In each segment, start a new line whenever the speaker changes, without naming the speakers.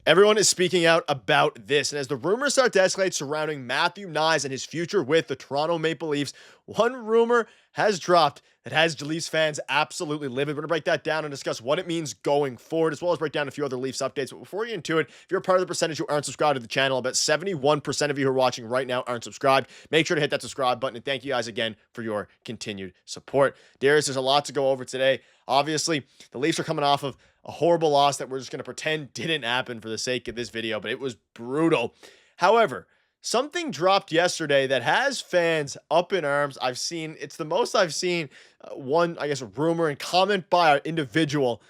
Everyone is speaking out about this, and as the rumors start to escalate surrounding Matthew Knies and his future with the Toronto Maple Leafs, one rumor has dropped that has Leafs fans absolutely livid. We're going to break that down and discuss what it means going forward, as well as break down a few other Leafs updates. But before we get into it, if you're a part of the percentage who aren't subscribed to the channel, about 71% of you who are watching right now aren't subscribed. Make sure to hit that subscribe button, and thank you guys again for your continued support. Darius, there's a lot to go over today. Obviously, the Leafs are coming off of a horrible loss that we're just going to pretend didn't happen for the sake of this video, but it was brutal. However, something dropped yesterday that has fans up in arms. It's the most I've seen one, I guess, a rumor and comment by an individual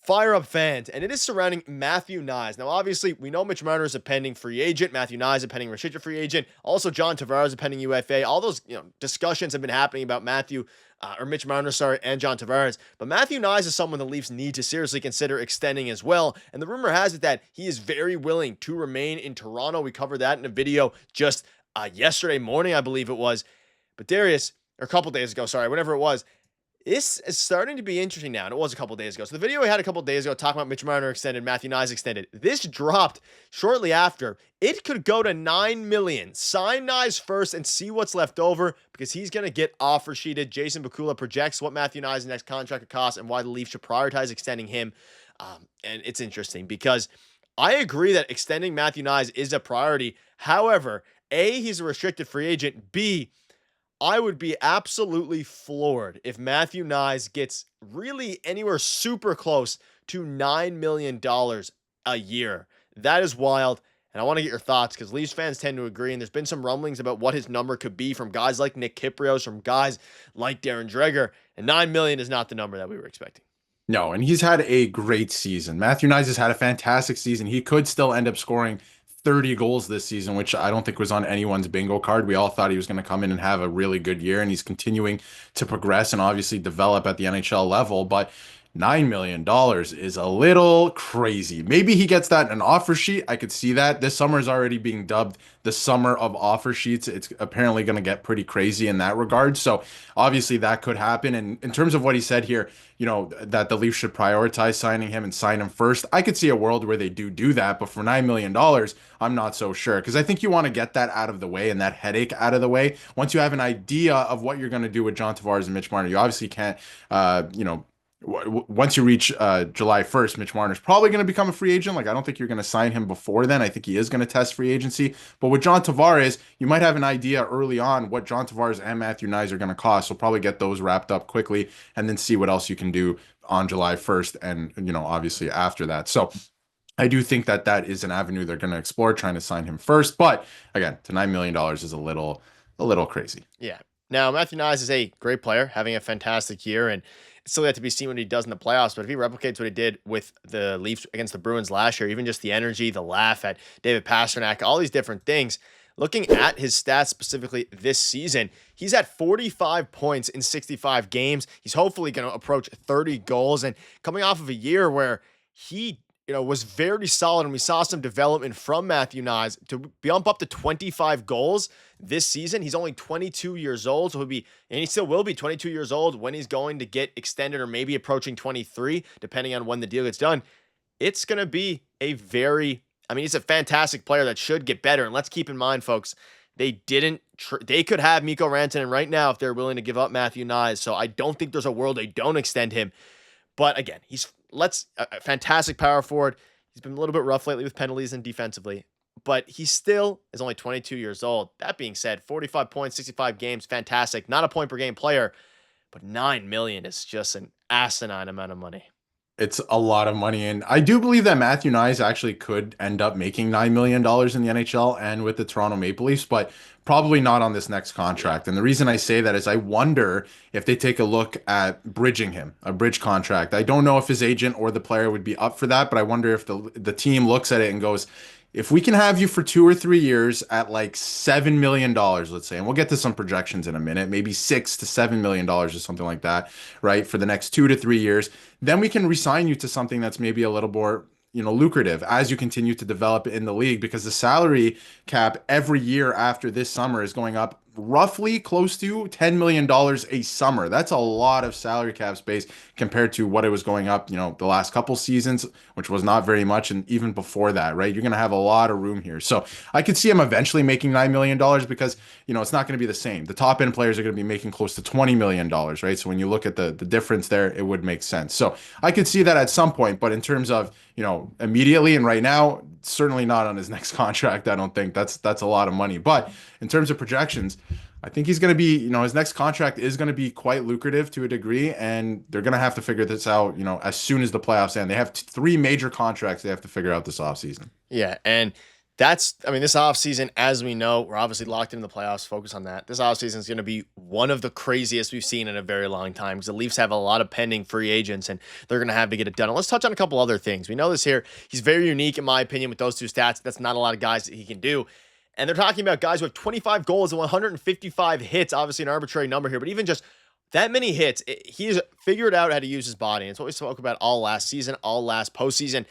fire up fans, and it is surrounding Matthew Knies. Now, obviously, we know Mitch Marner is a pending free agent. Matthew Knies is a pending restricted free agent. Also, John Tavares is a pending UFA. All those discussions have been happening about Mitch Marner, and John Tavares. But Matthew Knies is someone the Leafs need to seriously consider extending as well. And the rumor has it that he is very willing to remain in Toronto. We covered that in a video just yesterday morning, I believe it was. But Darius, or a couple days ago, whenever it was, this is starting to be interesting now, and it was a couple days ago. So the video we had a couple days ago talking about Mitch Marner extended, Matthew Knies extended. This dropped shortly after. It could go to $9 million. Sign Knies first and see what's left over, because he's going to get offer sheeted. Jason Bakula projects what Matthew Knies' next contract could cost and why the Leafs should prioritize extending him. And it's interesting because I agree that extending Matthew Knies is a priority. However, A, he's a restricted free agent. B, I would be absolutely floored if Matthew Knies gets really anywhere super close to $9 million a year. That is wild, and I want to get your thoughts because Leafs fans tend to agree, and there's been some rumblings about what his number could be from guys like Nick Kypreos, from guys like Darren Dreger, and $9 million is not the number that we were expecting.
No, and he's had a great season. Matthew Knies has had a fantastic season. He could still end up scoring 30 goals this season, which I don't think was on anyone's bingo card. We all thought he was going to come in and have a really good year, and he's continuing to progress and obviously develop at the NHL level. But $9 million is a little crazy. Maybe he gets that in an offer sheet. I could see that. This summer is already being dubbed the summer of offer sheets. It's apparently going to get pretty crazy in that regard. So obviously that could happen. And in terms of what he said here, that the Leafs should prioritize signing him and sign him first. I could see a world where they do that. But for $9 million, I'm not so sure, because I think you want to get that out of the way and that headache out of the way. Once you have an idea of what you're going to do with John Tavares and Mitch Marner, you obviously can't, once you reach July 1st, Mitch Marner's probably going to become a free agent. Like, I don't think you're going to sign him before then. I think he is going to test free agency. But with John Tavares, you might have an idea early on what John Tavares and Matthew Knies are going to cost. So probably get those wrapped up quickly and then see what else you can do on July 1st and, obviously after that. So I do think that that is an avenue they're going to explore, trying to sign him first. But again, to $9 million is a little crazy.
Yeah. Now, Matthew Knies is a great player, having a fantastic year, and it's still yet to be seen what he does in the playoffs. But if he replicates what he did with the Leafs against the Bruins last year, even just the energy, the laugh at David Pastrnak, all these different things, looking at his stats specifically this season, he's at 45 points in 65 games. He's hopefully going to approach 30 goals. And coming off of a year where he was very solid, and we saw some development from Matthew Knies to bump up to 25 goals this season. He's only 22 years old, so he still will be 22 years old when he's going to get extended, or maybe approaching 23, depending on when the deal gets done. It's going to be he's a fantastic player that should get better. And let's keep in mind, folks, they could have Mikko Rantanen right now if they're willing to give up Matthew Knies. So I don't think there's a world they don't extend him. But again, he's a fantastic power forward. He's been a little bit rough lately with penalties and defensively, but he still is only 22 years old. That being said, 45 points, 65 games, fantastic. Not a point per game player, but $9 million is just an asinine amount of money.
It's a lot of money, and I do believe that Matthew Knies actually could end up making $9 million in the NHL and with the Toronto Maple Leafs, but probably not on this next contract. And the reason I say that is I wonder if they take a look at bridging him, a bridge contract. I don't know if his agent or the player would be up for that, but I wonder if the team looks at it and goes, if we can have you for 2 or 3 years at like $7 million, let's say, and we'll get to some projections in a minute, maybe $6 to $7 million or something like that, right? For the next 2 to 3 years, then we can resign you to something that's maybe a little more, lucrative as you continue to develop in the league, because the salary cap every year after this summer is going up roughly close to $10 million a summer. That's a lot of salary cap space compared to what it was going up, the last couple seasons, which was not very much. And even before that, right? You're going to have a lot of room here. So I could see him eventually making $9 million because, it's not going to be the same. The top end players are going to be making close to $20 million, right? So when you look at the difference there, it would make sense. So I could see that at some point, but in terms of, immediately and right now, certainly not on his next contract. I don't think that's a lot of money. But in terms of projections, I think he's going to be, his next contract is going to be quite lucrative to a degree, and they're going to have to figure this out, as soon as the playoffs end. They have three major contracts they have to figure out this offseason.
Yeah, and this offseason, as we know, we're obviously locked into the playoffs, focus on that. This offseason is going to be one of the craziest we've seen in a very long time because the Leafs have a lot of pending free agents, and they're going to have to get it done. And let's touch on a couple other things. We know this here. He's very unique, in my opinion, with those two stats. That's not a lot of guys that he can do. And they're talking about guys who have 25 goals and 155 hits, obviously an arbitrary number here, but even just that many hits, he's figured out how to use his body. And it's what we spoke about all last season, all last postseason.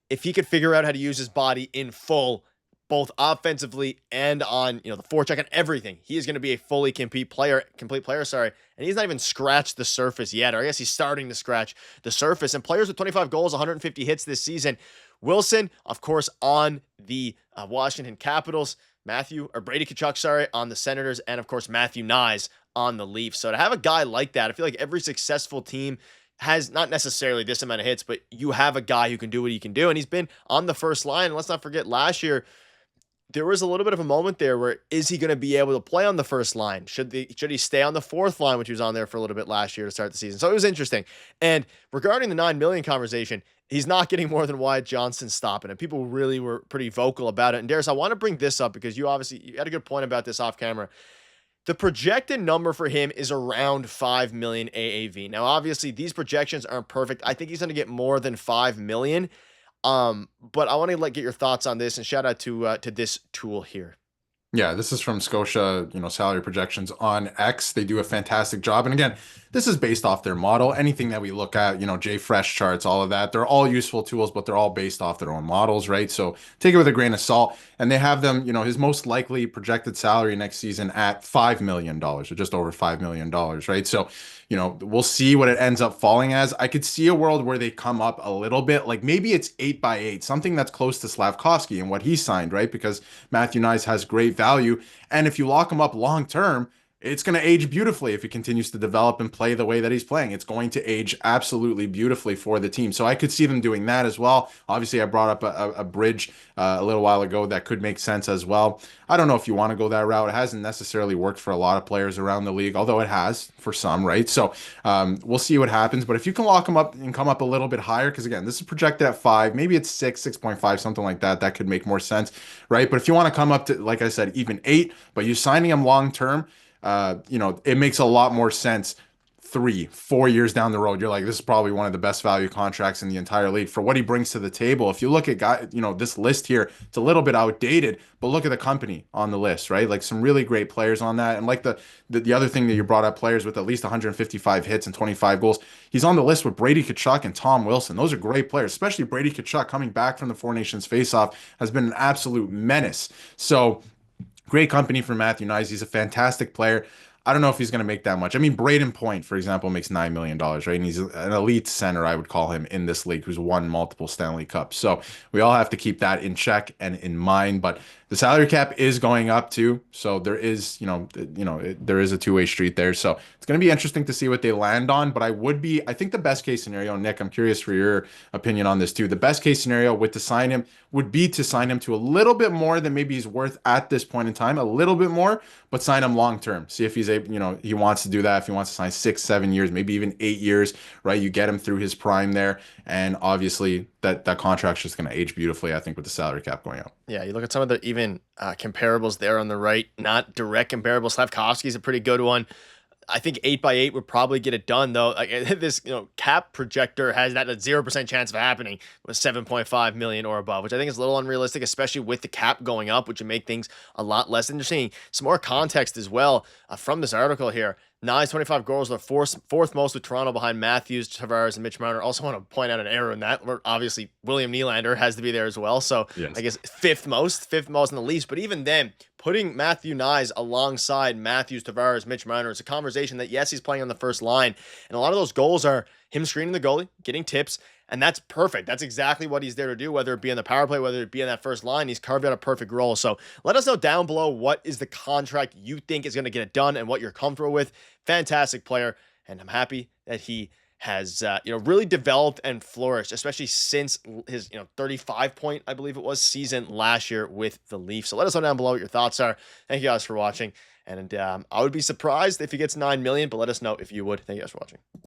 If he could figure out how to use his body in full, both offensively and on, the forecheck and everything, he is going to be a fully complete player, And he's not even scratched the surface yet, or I guess he's starting to scratch the surface. And players with 25 goals, 150 hits this season, Wilson, of course, on the Washington Capitals, Brady Tkachuk, on the Senators, and of course, Matthew Knies on the Leafs. So to have a guy like that, I feel like every successful team has not necessarily this amount of hits, but you have a guy who can do what he can do. And he's been on the first line. And let's not forget last year, there was a little bit of a moment there where is he going to be able to play on the first line? Should he stay on the fourth line, which he was on there for a little bit last year to start the season? So it was interesting. And regarding the $9 million conversation, he's not getting more than Wyatt Johnston stopping it. People really were pretty vocal about it. And Darius, I want to bring this up because you had a good point about this off camera. The projected number for him is around 5 million AAV. Now, obviously, these projections aren't perfect. I think he's going to get more than 5 million. But I want to get your thoughts on this, and shout out to this tool here.
Yeah, this is from Scotia, salary projections on X. They do a fantastic job. And again, this is based off their model. Anything that we look at, JFresh charts, all of that, they're all useful tools, but they're all based off their own models, right? So take it with a grain of salt. And they have them, his most likely projected salary next season at $5 million, or just over $5 million, right? So, we'll see what it ends up falling as. I could see a world where they come up a little bit, like maybe it's 8x8, something that's close to Slavkovsky and what he signed, right? Because Matthew Knies has great value. And if you lock him up long term, it's going to age beautifully if he continues to develop and play the way that he's playing. It's going to age absolutely beautifully for the team. So I could see them doing that as well. Obviously, I brought up a bridge a little while ago that could make sense as well. I don't know if you want to go that route. It hasn't necessarily worked for a lot of players around the league, although it has for some, right? So we'll see what happens. But if you can lock them up and come up a little bit higher, because again, this is projected at 5, maybe it's 6, 6.5, something like that. That could make more sense, right? But if you want to come up to, like I said, even 8, but you're signing them long term, it makes a lot more sense 3, 4 years down the road. You're like, this is probably one of the best value contracts in the entire league for what he brings to the table. If you look at this list here, it's a little bit outdated, but look at the company on the list, right? Like some really great players on that. And like the other thing that you brought up, players with at least 155 hits and 25 goals. He's on the list with Brady Tkachuk and Tom Wilson. Those are great players, especially Brady Tkachuk coming back from the Four Nations faceoff has been an absolute menace. So great company for Matthew Knies. He's a fantastic player. I don't know if he's going to make that much. I mean, Braden Point, for example, makes $9 million, right? And he's an elite center, I would call him, in this league, who's won multiple Stanley Cups. So we all have to keep that in check and in mind. But the salary cap is going up too. So there is, there is a two-way street there. So it's going to be interesting to see what they land on. But I think the best case scenario, Nick, I'm curious for your opinion on this too. The best case scenario would be to sign him to a little bit more than maybe he's worth at this point in time, a little bit more, but sign him long term. See if he's able, he wants to do that. If he wants to sign 6, 7 years, maybe even 8 years, right? You get him through his prime there. And obviously that contract's just going to age beautifully, I think, with the salary cap going up.
Yeah, you look at some of the even comparables there on the right, not direct comparables. Slavkovsky's a pretty good one. I think 8x8 would probably get it done, though. Like this, cap projector has that a 0% chance of happening with 7.5 million or above, which I think is a little unrealistic, especially with the cap going up, which would make things a lot less interesting. Some more context as well from this article here. Knies, 25 goals, the fourth most with Toronto behind Matthews, Tavares, and Mitch Marner. Also want to point out an error in that, where obviously William Nylander has to be there as well. So I
Yes.
guess fifth most in the Leafs. But even then, putting Matthew Knies alongside Matthews, Tavares, Mitch Marner is a conversation that, yes, he's playing on the first line. And a lot of those goals are him screening the goalie, getting tips, and that's perfect. That's exactly what he's there to do, whether it be in the power play, whether it be in that first line. He's carved out a perfect role. So let us know down below what is the contract you think is going to get it done and what you're comfortable with. Fantastic player, and I'm happy that he has really developed and flourished, especially since his 35 point, I believe it was, season last year with the Leafs. So let us know down below what your thoughts are. Thank you guys for watching, and I would be surprised if he gets 9 million, but let us know if you would. Thank you guys for watching.